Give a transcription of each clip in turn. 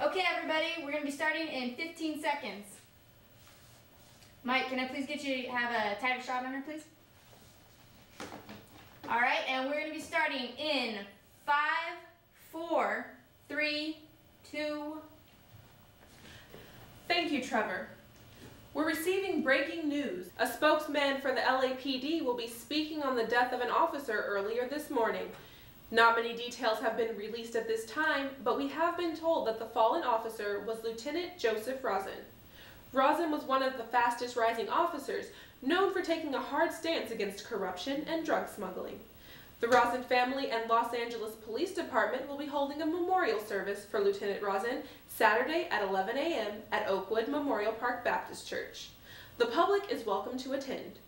Okay, everybody, we're going to be starting in 15 seconds. Mike, can I please get you to have a tighter shot on her, please? All right, and we're going to be starting in 5, 4, 3, 2. Thank you, Trevor. We're receiving breaking news. A spokesman for the LAPD will be speaking on the death of an officer earlier this morning. Not many details have been released at this time, but we have been told that the fallen officer was Lieutenant Joseph Rosen. Rosen was one of the fastest rising officers, known for taking a hard stance against corruption and drug smuggling. The Rosen family and Los Angeles Police Department will be holding a memorial service for Lieutenant Rosen Saturday at 11 a.m. at Oakwood Memorial Park Baptist Church. The public is welcome to attend.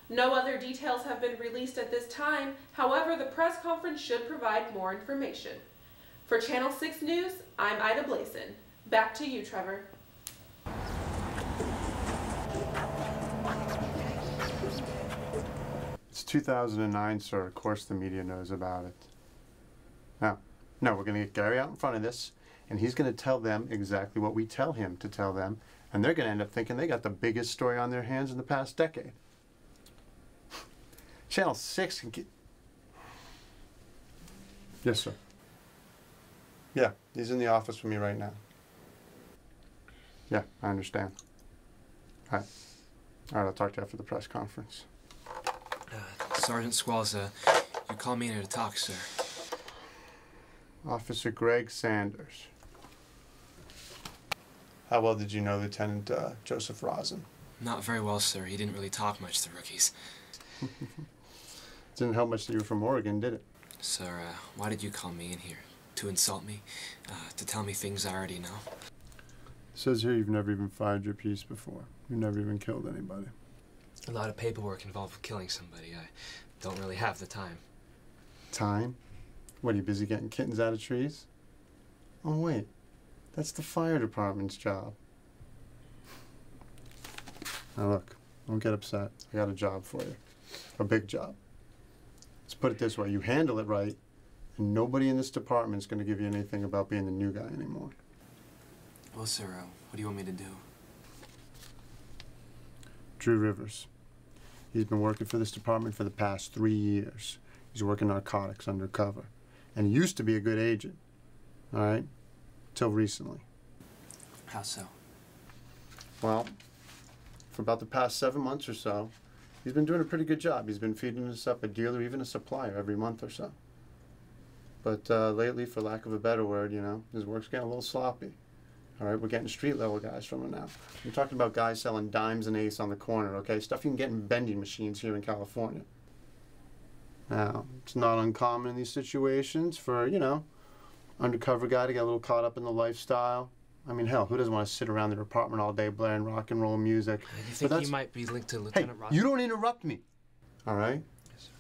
No other details have been released at this time, however, the press conference should provide more information. For Channel 6 News, I'm Ida Blason. Back to you, Trevor. It's 2009, sir. Of course the media knows about it. Now, no, we're going to get Gary out in front of this, and he's going to tell them exactly what we tell him to tell them, and they're going to end up thinking they got the biggest story on their hands in the past decade. Channel 6 can get... Yes, sir. Yeah, he's in the office with me right now. Yeah, I understand. All right. All right, I'll talk to you after the press conference. Sergeant Squalls, you called me in here to talk, sir. Officer Greg Sanders. How well did you know Lieutenant Joseph Rosen? Not very well, sir. He didn't really talk much to rookies. Didn't help much that you were from Oregon, did it? Sir, why did you call me in here? To insult me? To tell me things I already know? It says here you've never even fired your piece before. You've never even killed anybody. A lot of paperwork involved with killing somebody. I don't really have the time. Time? What, are you busy getting kittens out of trees? Oh, wait. That's the fire department's job. Now look, don't get upset. I got a job for you. A big job. Let's put it this way. You handle it right, and nobody in this department is going to give you anything about being the new guy anymore. Well, sir, what do you want me to do? Drew Rivers. He's been working for this department for the past 3 years. He's working narcotics undercover. And he used to be a good agent, all right? Till recently. How so? Well, for about the past 7 months or so, he's been doing a pretty good job. He's been feeding us up a deal or even a supplier every month or so. But lately, for lack of a better word, you know, his work's getting a little sloppy. All right, we're getting street-level guys from him now. We're talking about guys selling dimes and ace on the corner, okay? Stuff you can get in vending machines here in California. Now, it's not uncommon in these situations for, you know, undercover guy to get a little caught up in the lifestyle. I mean, hell, who doesn't want to sit around their apartment all day blaring rock and roll music? You think he might be linked to Lieutenant Rosen? Hey, you don't interrupt me, all right? Yes, sir.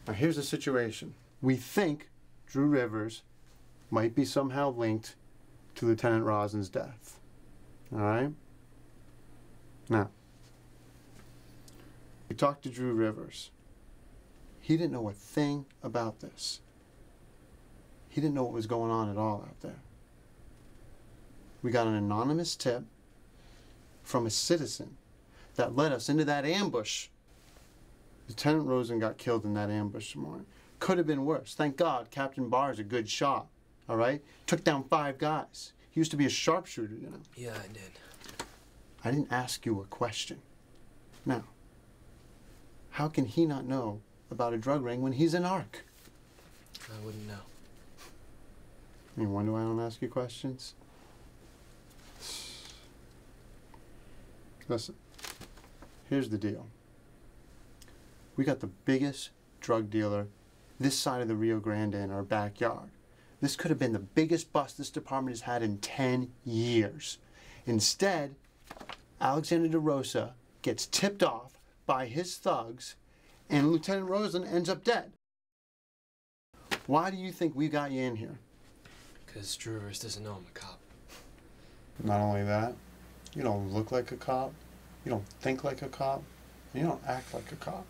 Now, here's the situation. We think Drew Rivers might be somehow linked to Lieutenant Rosen's death, all right? Now, we talked to Drew Rivers. He didn't know a thing about this. He didn't know what was going on at all out there. We got an anonymous tip from a citizen that led us into that ambush. Lieutenant Rosen got killed in that ambush this morning. Could have been worse. Thank God Captain Barr's a good shot, all right? Took down 5 guys. He used to be a sharpshooter, you know. Yeah, I did. I didn't ask you a question. Now, how can he not know about a drug ring when he's an ARC? I wouldn't know. You wonder why I don't ask you questions? Listen, here's the deal. We got the biggest drug dealer this side of the Rio Grande in our backyard. This could have been the biggest bust this department has had in 10 years. Instead, Alexander DeRosa gets tipped off by his thugs, and Lieutenant Rosen ends up dead. Why do you think we got you in here? Because Drew Rivers doesn't know I'm a cop. Not only that, you don't look like a cop, you don't think like a cop, and you don't act like a cop.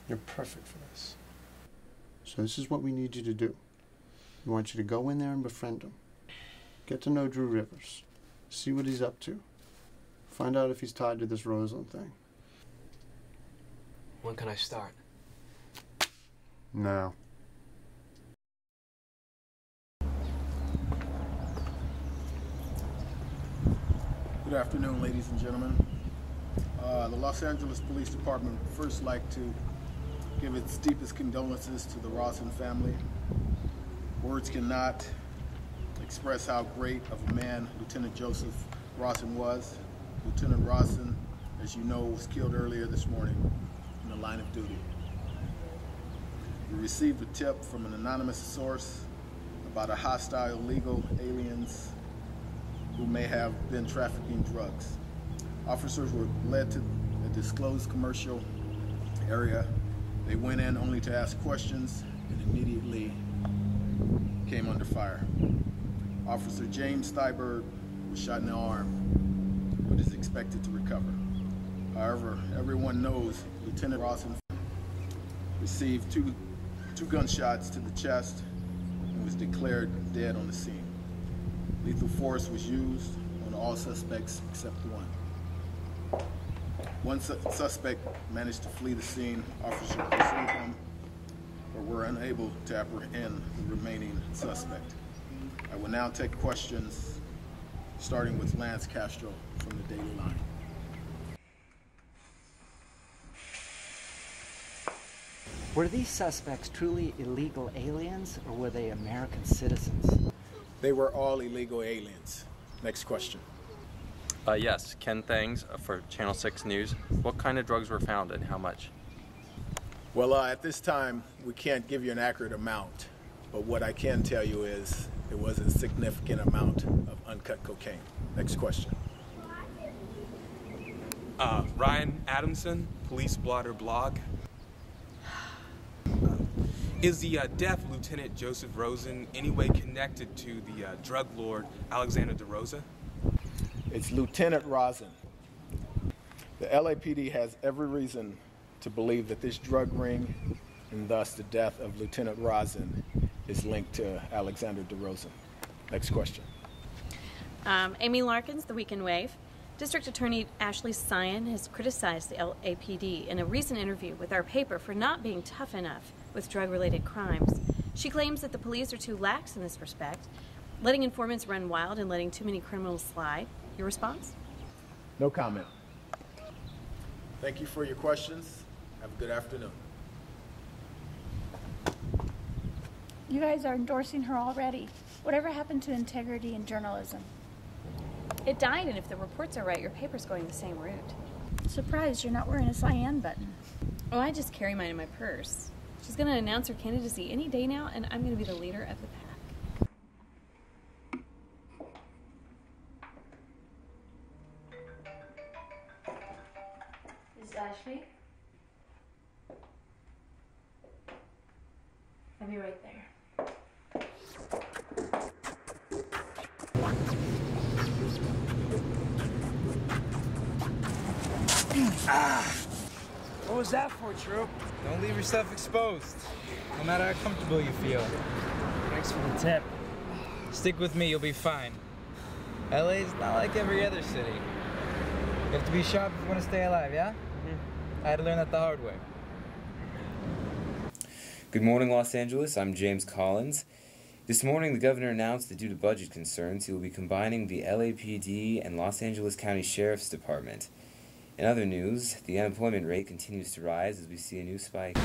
You're perfect for this. So this is what we need you to do. We want you to go in there and befriend him. Get to know Drew Rivers. See what he's up to. Find out if he's tied to this Roseland thing. When can I start? Now. Good afternoon, ladies and gentlemen. The Los Angeles Police Department would first like to give its deepest condolences to the Rawson family. Words cannot express how great of a man Lieutenant Joseph Rawson was. Lieutenant Rawson, as you know, was killed earlier this morning in the line of duty. We received a tip from an anonymous source about a hostile illegal aliens who may have been trafficking drugs. Officers were led to a disclosed commercial area. They went in only to ask questions and immediately came under fire. Officer James DeBurgh was shot in the arm, but is expected to recover. However, everyone knows Lieutenant Rawson received two gunshots to the chest and was declared dead on the scene. Lethal force was used on all suspects except one. One suspect managed to flee the scene. Officers pursued him, but were unable to apprehend the remaining suspect. I will now take questions, starting with Lance Castro from the Daily Line. Were these suspects truly illegal aliens, or were they American citizens? They were all illegal aliens. Next question. Yes, Ken Thangs for Channel 6 News. What kind of drugs were found and how much? Well, at this time, we can't give you an accurate amount, but what I can tell you is it was a significant amount of uncut cocaine. Next question. Ryan Adamson, Police Blotter Blog. Is the death of Lieutenant Joseph Rosen any way connected to the drug lord Alexander DeRosa? It's Lieutenant Rosen. The LAPD has every reason to believe that this drug ring, and thus the death of Lieutenant Rosen, is linked to Alexander DeRosa. Next question. Amy Larkins, The Weekend Wave. District Attorney Ashley Sion has criticized the LAPD in a recent interview with our paper for not being tough enough with drug-related crimes. She claims that the police are too lax in this respect, letting informants run wild and letting too many criminals slide. Your response? No comment. Thank you for your questions. Have a good afternoon. You guys are endorsing her already. Whatever happened to integrity in journalism? It died, and if the reports are right, your paper's going the same route. Surprised you're not wearing a cyan button. Oh, I just carry mine in my purse. She's going to announce her candidacy any day now, and I'm going to be the leader of the pack. This is Ashley. I'll be right there. What was that for, Troop? Don't leave yourself exposed, no matter how comfortable you feel. Thanks for the tip. Stick with me, you'll be fine. LA's not like every other city. You have to be sharp if you want to stay alive, yeah? I had to learn that the hard way. Good morning, Los Angeles. I'm James Collins. This morning, the governor announced that due to budget concerns, he will be combining the LAPD and Los Angeles County Sheriff's Department. In other news, the unemployment rate continues to rise as we see a new spike.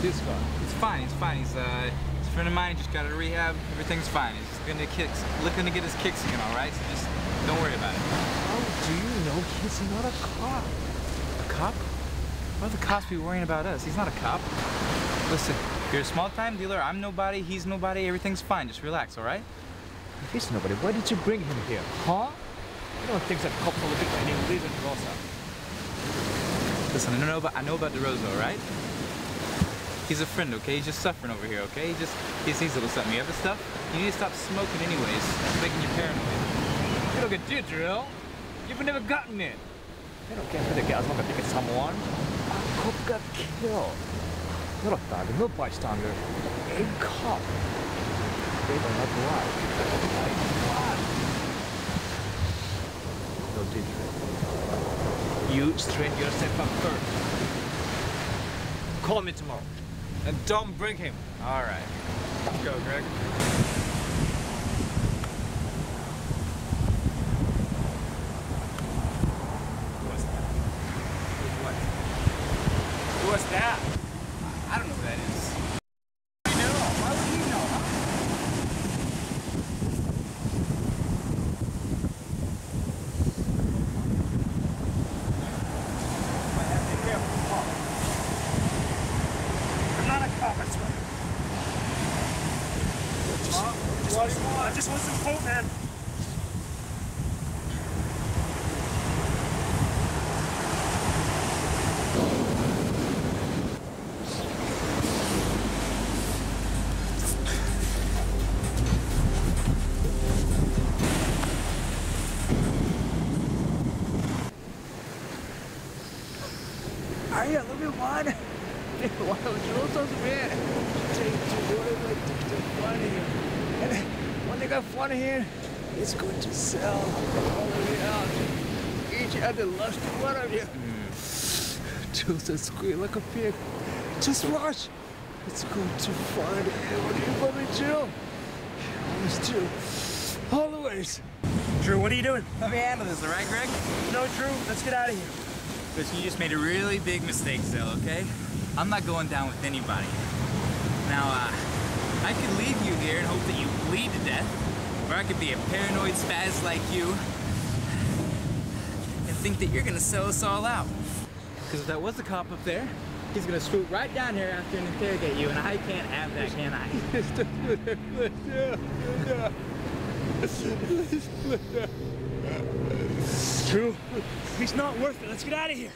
It's fine, it's fine. He's a friend of mine, just got out of rehab. Everything's fine. He's looking to get his kicks again, all right? So just don't worry about it. How do you know he's not a cop? A cop? Why would the cops be worrying about us? He's not a cop. Listen, you're a small-time dealer. I'm nobody. He's nobody. Everything's fine. Just relax, all right? Listen, nobody, why did you bring him here, huh? You don't think that cops will look at any reason, Rosa. Listen, I know about DeRosa, right? He's a friend, okay? He's just suffering over here, okay? He needs a little something. You have the stuff? You need to stop smoking anyways. It's making you paranoid. You don't get did, Drill. You've never gotten it. You don't get the gas when picking someone. A cop got killed. Not a thug, no bystander. A cop. They don't have life. No, did you? You straighten yourself up first. Call me tomorrow. And don't bring him. All right. Let's go, Greg. What's that? What? What's that? I don't know who that is. I know. Why would you know, huh? I have to be careful, Paul. I'm not a cop, I swear. What do you want? I just want some food, man. Ay, alam mo man. Wala ko sa sabihin. Take two words like to fun here. And when they got fun here, it's going to sell all the way out. Each other lost one of you. Just squeal like a pig. Just watch. It's going to find everybody, Jill. Always Jill. Always. Drew, what are you doing? Let me handle this, all right, Greg? No, Drew. Let's get out of here. Listen, you just made a really big mistake, Zell, okay? I'm not going down with anybody. Now, I could leave you here and hope that you bleed to death, or I could be a paranoid spaz like you and think that you're gonna sell us all out. Because if that was the cop up there, he's gonna swoop right down here after and interrogate you, and I can't have that, can I? True. He's not worth it. Let's get out of here.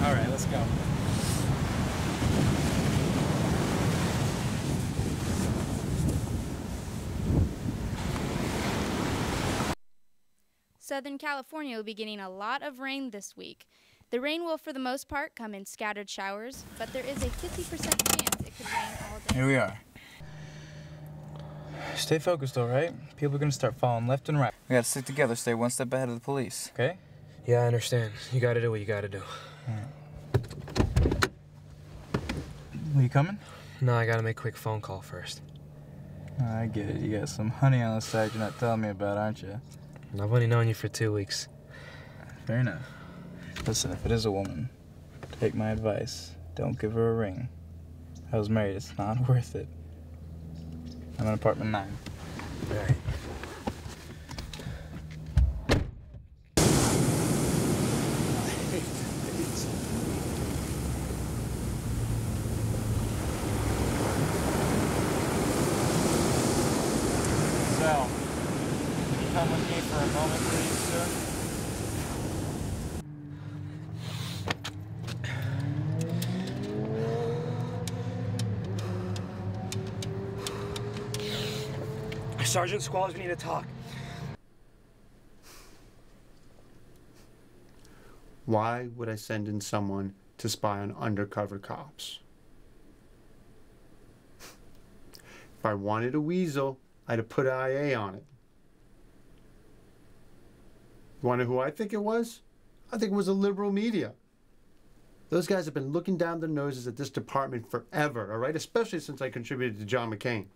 All right, let's go. Southern California will be getting a lot of rain this week. The rain will, for the most part, come in scattered showers, but there is a 50% chance it could rain all day. Here we are. Stay focused, all right? People are gonna start falling left and right. We gotta stick together, stay one step ahead of the police, okay? Yeah, I understand. You gotta do what you gotta do. Are you coming? No, I gotta make a quick phone call first. I get it. You got some honey on the side you're not telling me about, aren't you? I've only known you for 2 weeks. Fair enough. Listen, if it is a woman, take my advice. Don't give her a ring. I was married. It's not worth it. I'm in apartment 9. All right. So, can you come with me for a moment, please, sir? Sergeant Squalls, we need to talk. Why would I send in someone to spy on undercover cops? If I wanted a weasel, I'd have put IA on it. You want to know who I think it was? I think it was the liberal media. Those guys have been looking down their noses at this department forever, all right? Especially since I contributed to John McCain.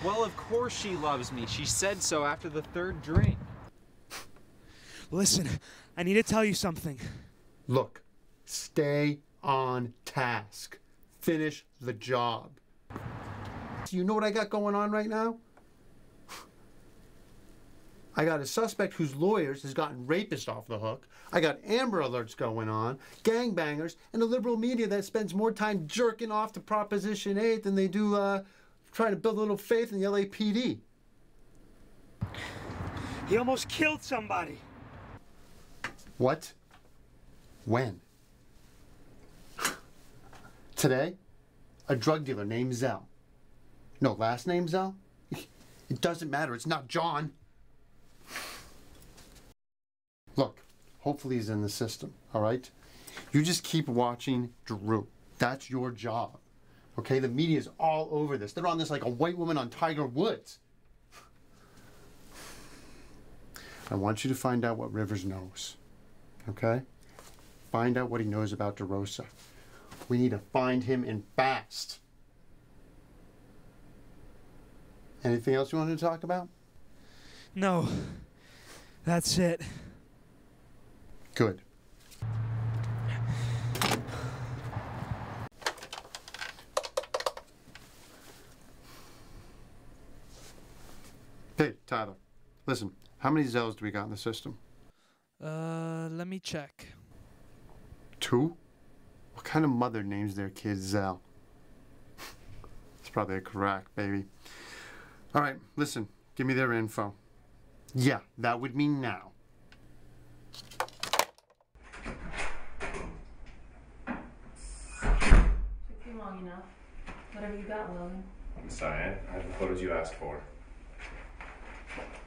Well, of course she loves me. She said so after the 3rd drink. Listen, I need to tell you something. Look, stay on task. Finish the job. You know what I got going on right now? I got a suspect whose lawyers has gotten rapists off the hook. I got Amber Alerts going on, gangbangers, and a liberal media that spends more time jerking off to Proposition 8 than they do trying to build a little faith in the LAPD. He almost killed somebody. What? When? Today? A drug dealer named Zell. No, last name Zell? It doesn't matter. It's not John. Look, hopefully he's in the system, all right? You just keep watching Drew. That's your job, okay? The media's all over this. They're on this like a white woman on Tiger Woods. I want you to find out what Rivers knows, okay? Find out what he knows about DeRosa. We need to find him and fast. Anything else you wanted to talk about? No. That's it. Good. Hey, Tyler. Listen, how many Zells do we got in the system? Let me check. 2? What kind of mother names their kid Zell? It's probably a crack, baby. All right, listen, give me their info. Yeah, that would mean now. Took you long enough. Whatever you got, Logan. I'm sorry, I have the photos you asked for.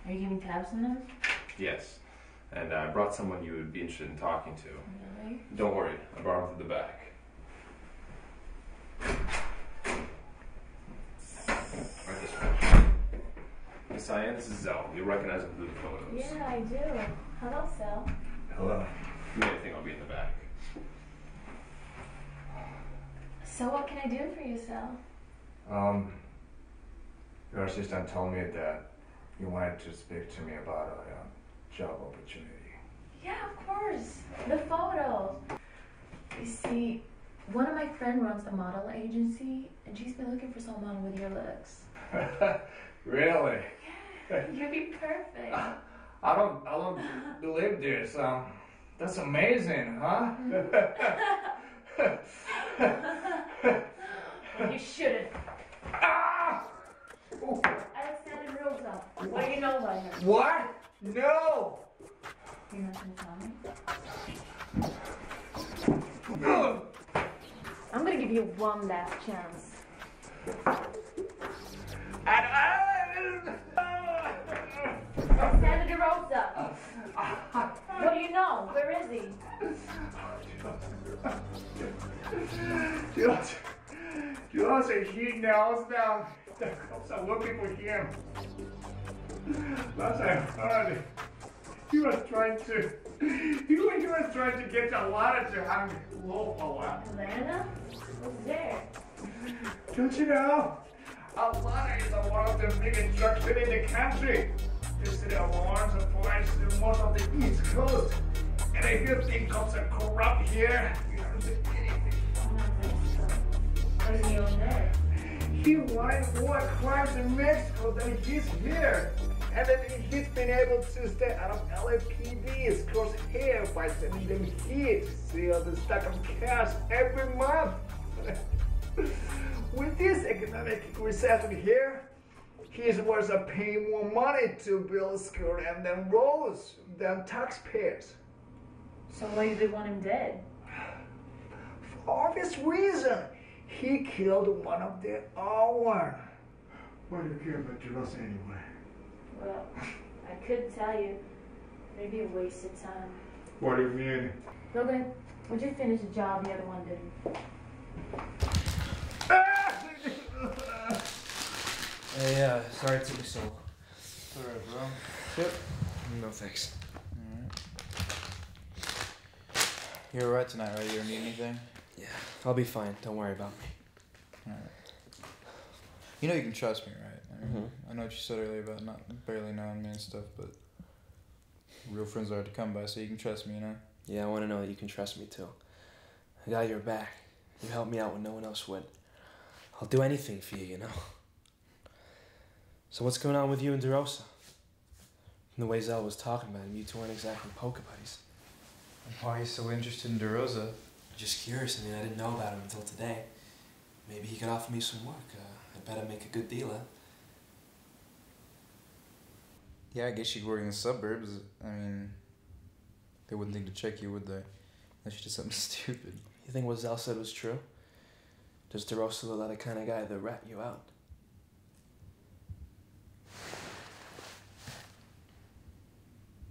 Are you giving tabs on them? Yes, and I brought someone you would be interested in talking to. Really? Don't worry, I brought him to the back. Right this way. Miss Cyan, this is Zell. You'll recognize him through the photos. Yeah, I do. Hello, Sal. Hello. If you need anything, I'll be in the back. So what can I do for you, Sal? Your assistant told me that you wanted to speak to me about a job opportunity. Yeah, of course. The photos. You see, one of my friends runs a model agency, and she's been looking for someone with your looks. Really? Yeah, you'd be perfect. I don't believe this. That's amazing, huh? Well, you shouldn't. Ah! Alexander Rosa, what do you know about her? What? No! You're not gonna tell me? I'm gonna give you one last chance. Alexander Rosa! What do you know? Where is he? Just he knows now. The cops are looking for him. Last I heard, he was trying to get Alana to hang low for a while. Alana? Who's there? Don't you know? Alana is one of the biggest drug cities in the country. This city owns and provides most of the East Coast. And if you think cops are corrupt here, you haven't seen anything. What is he on there? He wanted more crimes in Mexico than he's here. And then he's been able to stay out of LAPD's crosshair by sending them here to seal the stack of cash every month. With this economic recession here, he's worth paying more money to build school and then roads than taxpayers. So why do they want him dead? For obvious reason. He killed one of their own. Why do you care about DeRosa anyway? Well, I could tell you. Maybe a waste of time. What do you mean? Logan, would you finish the job the other one didn't? Hey, sorry it took me so long. Alright, bro. Yep. No thanks. You're alright tonight, right? You don't need anything? Yeah, I'll be fine. Don't worry about me. Alright. You know you can trust me, right? I know what you said earlier about not barely knowing me and stuff, but real friends are hard to come by, so you can trust me, you know? Yeah, I want to know that you can trust me too. I got your back. You helped me out when no one else would. I'll do anything for you, you know? So what's going on with you and DeRosa? And the way Zell was talking about him, you two weren't exactly poker buddies. Why are you so interested in DeRosa? Just curious. I mean, I didn't know about him until today. Maybe he could offer me some work. I bet I'd make a good dealer. Yeah, I guess you'd work in the suburbs. I mean, they wouldn't think to check you, would they? Unless you did something stupid. You think what Zell said was true? Does DeRosa look like the kind of guy that rat you out?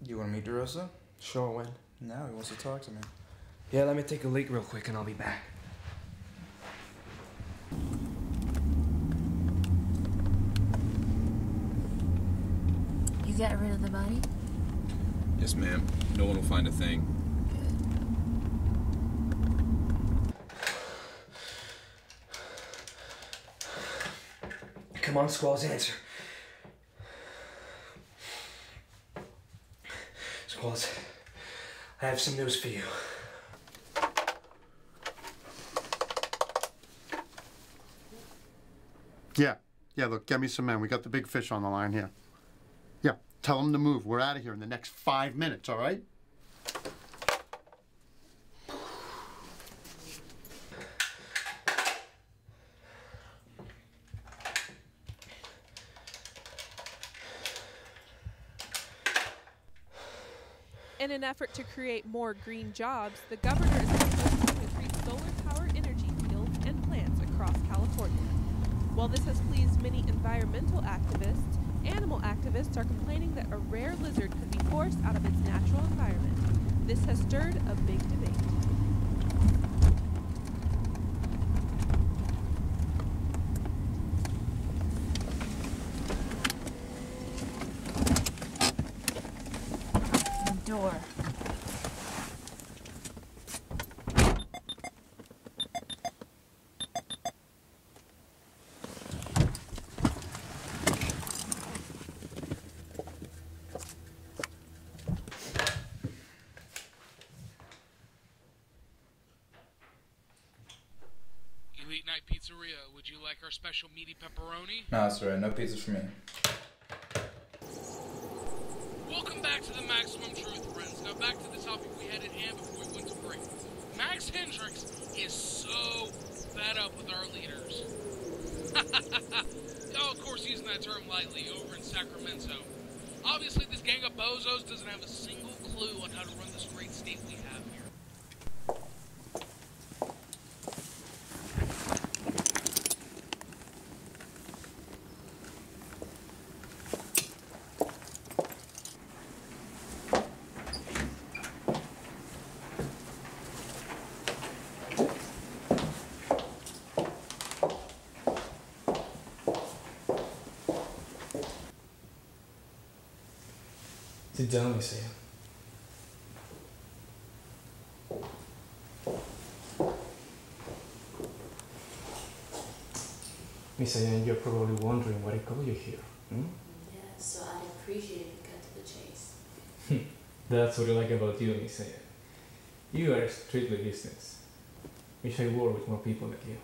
You want to meet DeRosa? Sure, when? Now he wants to talk to me. Yeah, let me take a leak real quick and I'll be back. You got rid of the body? Yes, ma'am. No one will find a thing. Come on, Squalls, answer. Squalls, I have some news for you. Yeah, look, get me some men. We got the big fish on the line here. Yeah, tell them to move. We're out of here in the next 5 minutes, all right? In an effort to create more green jobs, the governor is proposing to increase solar power energy fields and plants across California. While this has pleased many environmental activists, animal activists are complaining that a rare lizard could be forced out of its natural environment. This has stirred a big debate. Door. Elite Night Pizzeria, would you like our special meaty pepperoni? No, that's alright. No pizza for me. Welcome back to the Maximum Truth, friends. Now back to the topic we had at hand before we went to break. Max Hendricks is so fed up with our leaders. Oh, of course, using that term lightly over in Sacramento. Obviously, this gang of bozos doesn't have a single clue on how to run this great state we have here. Sit down, Messiah. Messiah, you're probably wondering why I call you here. Hmm? Yeah, so I'd appreciate if you cut to the chase. That's what I like about you, Messiah. You are strictly business. Wish I worked with more people like you.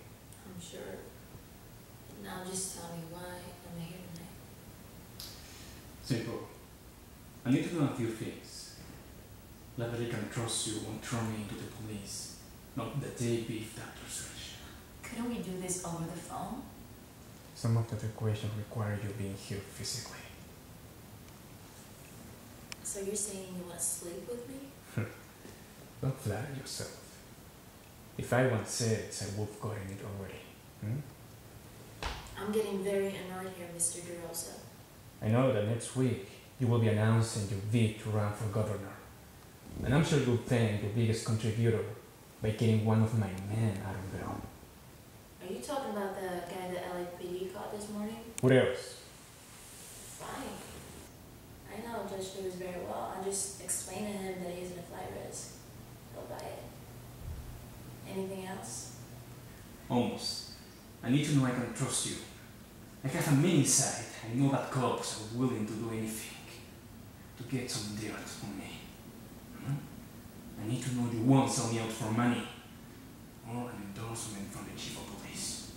I'm sure. Now just tell me why I'm here tonight. Simple. I need to know a few things. Like that I can trust you won't throw me into the police. Not the day beef doctor search. Couldn't we do this over the phone? Some of the equations require you being here physically. So you're saying you want to sleep with me? Don't flatter yourself. If I want sex, I would have gotten it already. I'm getting very annoyed here, Mr. DeRosa. I know that next week you will be announcing your bid to run for governor. And I'm sure you'll thank your biggest contributor by getting one of my men out of there. Are you talking about the guy the LAPD caught this morning? What else? Fine. I know Judge Lewis very well. I'll just explain to him that he isn't a flight risk. He'll buy it. Anything else? Almost. I need to know I can trust you. I have a mini side. I know that cops are willing to do anything to get some dirt on me. I need to know you won't sell me out for money or an endorsement from the chief of police.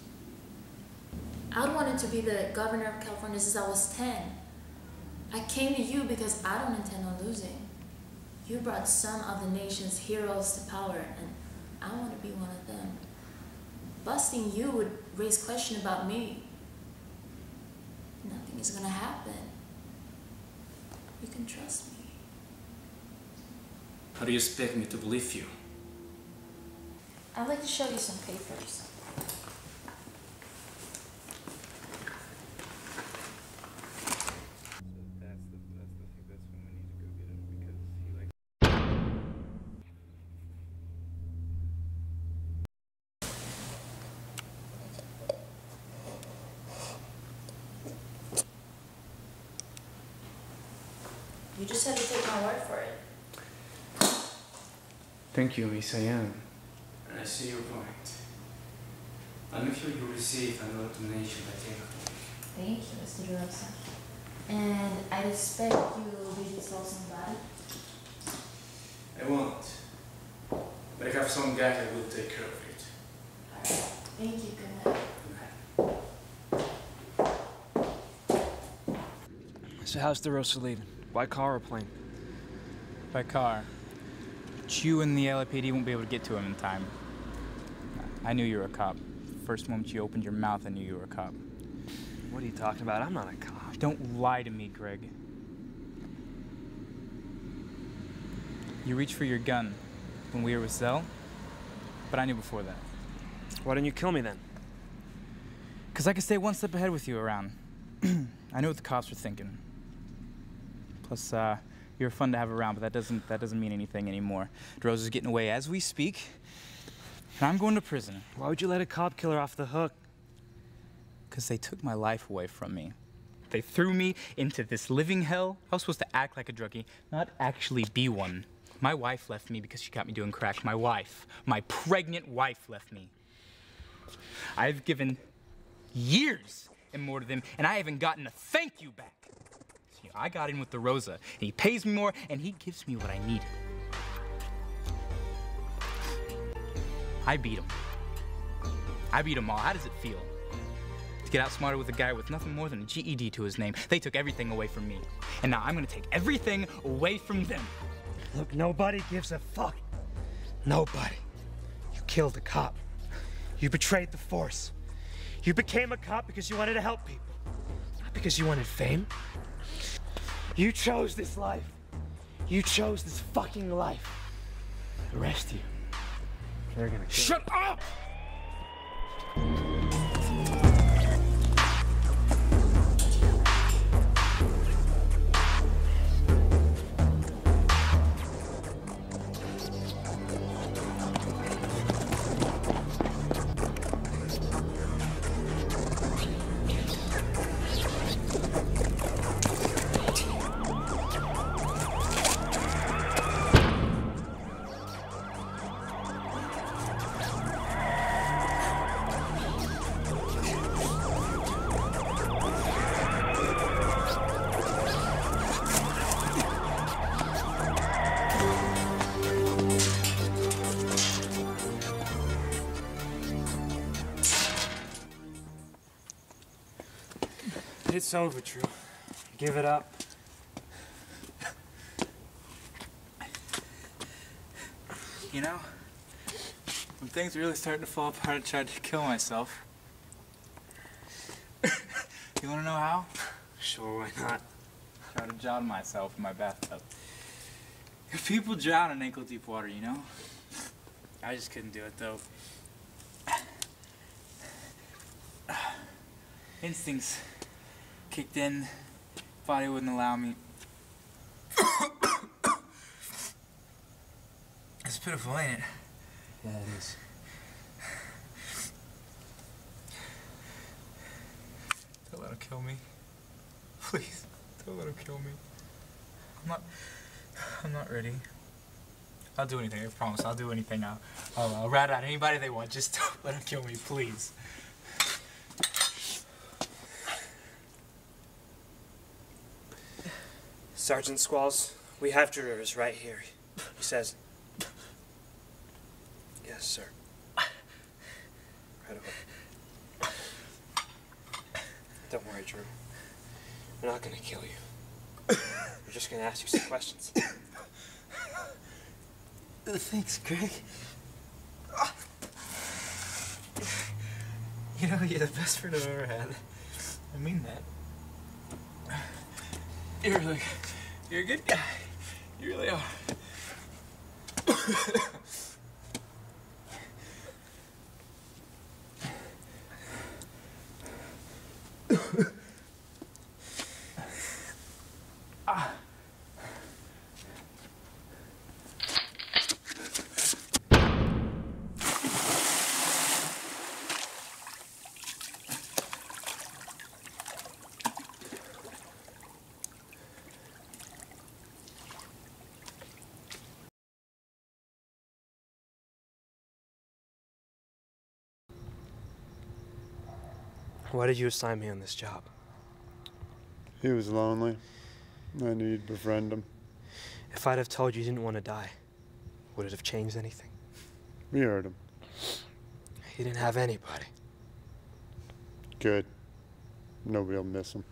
I wanted to be the governor of California since I was 10. I came to you because I don't intend on losing. You brought some of the nation's heroes to power, and I want to be one of them. Busting you would raise questions about me. Nothing is gonna happen. You can trust me. How do you expect me to believe you? I'd like to show you some papers. You just have to take my word for it. Thank you, Miss Cyan. I see your point. I'll make sure you receive another donation by the end of the week. Thank you, Mr. DeBurgh. And I expect you will be disposing body. I won't. But I have some guy that will take care of it. Alright. Thank you. Good night. So how's DeRosa leaving? By car or plane? By car. But you and the LAPD won't be able to get to him in time. I knew you were a cop. First moment you opened your mouth, I knew you were a cop. What are you talking about? I'm not a cop. Don't lie to me, Greg. You reached for your gun when we were with Zell, but I knew before that. Why didn't you kill me then? Because I could stay one step ahead with you around. I knew what the cops were thinking. Plus, you're fun to have around, but that doesn't mean anything anymore. DeRosa's getting away as we speak, and I'm going to prison. Why would you let a cop killer off the hook? Because they took my life away from me. They threw me into this living hell. I was supposed to act like a druggie, not actually be one. My wife left me because she got me doing crack. My wife, my pregnant wife left me. I've given years and more to them, and I haven't gotten a thank you back. See, I got in with DeRosa, and he pays me more, and he gives me what I need. I beat him. I beat them all. How does it feel to get outsmarted with a guy with nothing more than a GED to his name? They took everything away from me, and now I'm gonna take everything away from them. Look, nobody gives a fuck. Nobody. You killed a cop. You betrayed the force. You became a cop because you wanted to help people, not because you wanted fame. You chose this life. You chose this fucking life. The rest of you, they're gonna kill you. Shut up! It's over, True. Give it up. You know, when things are really starting to fall apart, I tried to kill myself. You want to know how? Sure, why not? I tried to drown myself in my bathtub. If people drown in ankle-deep water, you know? I just couldn't do it, though. Instincts kicked in, body wouldn't allow me. It's pitiful, ain't it? Yeah, it is. Don't let him kill me. Please, don't let him kill me. I'm not ready. I'll do anything, I promise. I'll do anything. I'll rat out anybody they want. Just don't let him kill me, please. Sergeant Squalls, we have Drew Rivers right here. He says... Yes, sir. Right away. Don't worry, Drew. We're not gonna kill you. We're just gonna ask you some questions. Thanks, Greg. You know, you're the best friend I've ever had. I mean that. You're a good guy. You really are. Why did you assign me on this job? He was lonely. I knew you'd befriend him. If I'd have told you didn't want to die, would it have changed anything? We heard him. He didn't have anybody. Good. Nobody will miss him.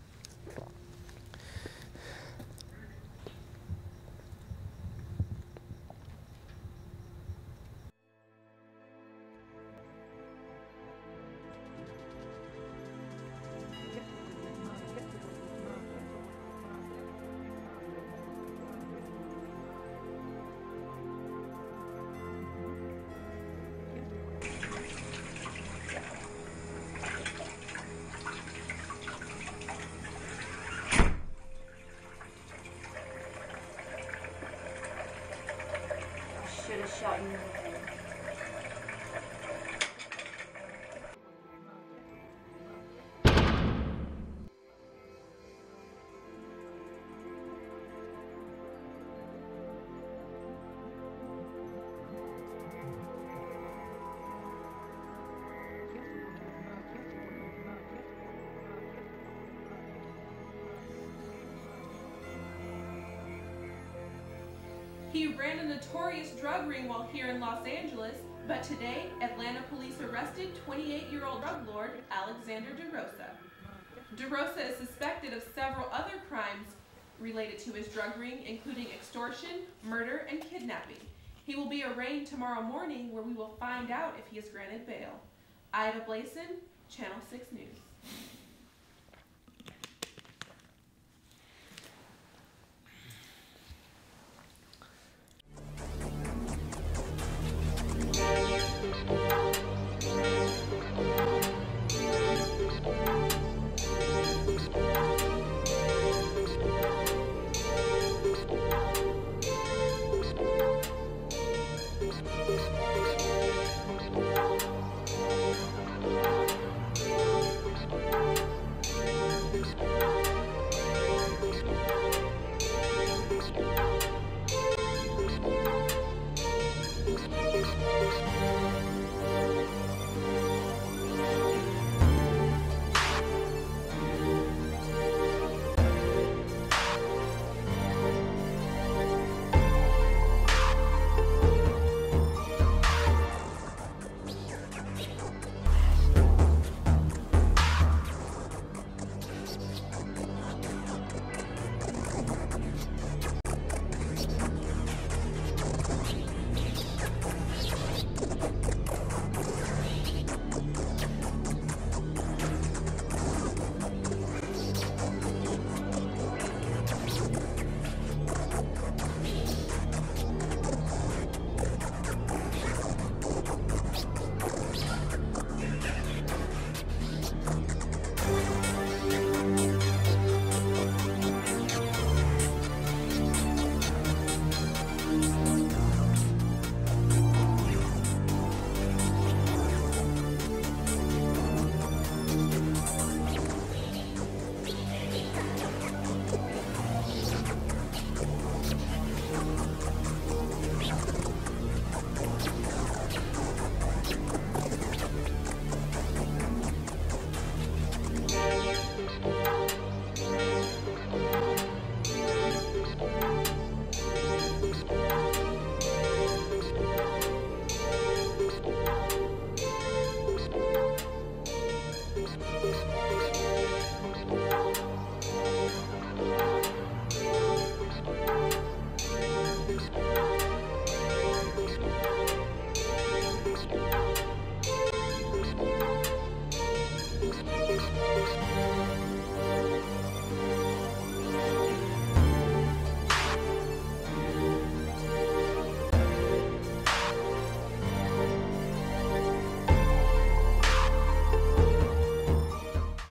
Should have shot you in the head. He ran a notorious drug ring while here in Los Angeles, but today, Atlanta police arrested 28-year-old drug lord Alexander DeRosa. DeRosa is suspected of several other crimes related to his drug ring, including extortion, murder, and kidnapping. He will be arraigned tomorrow morning, where we will find out if he is granted bail. Ida Blason, Channel 6 News.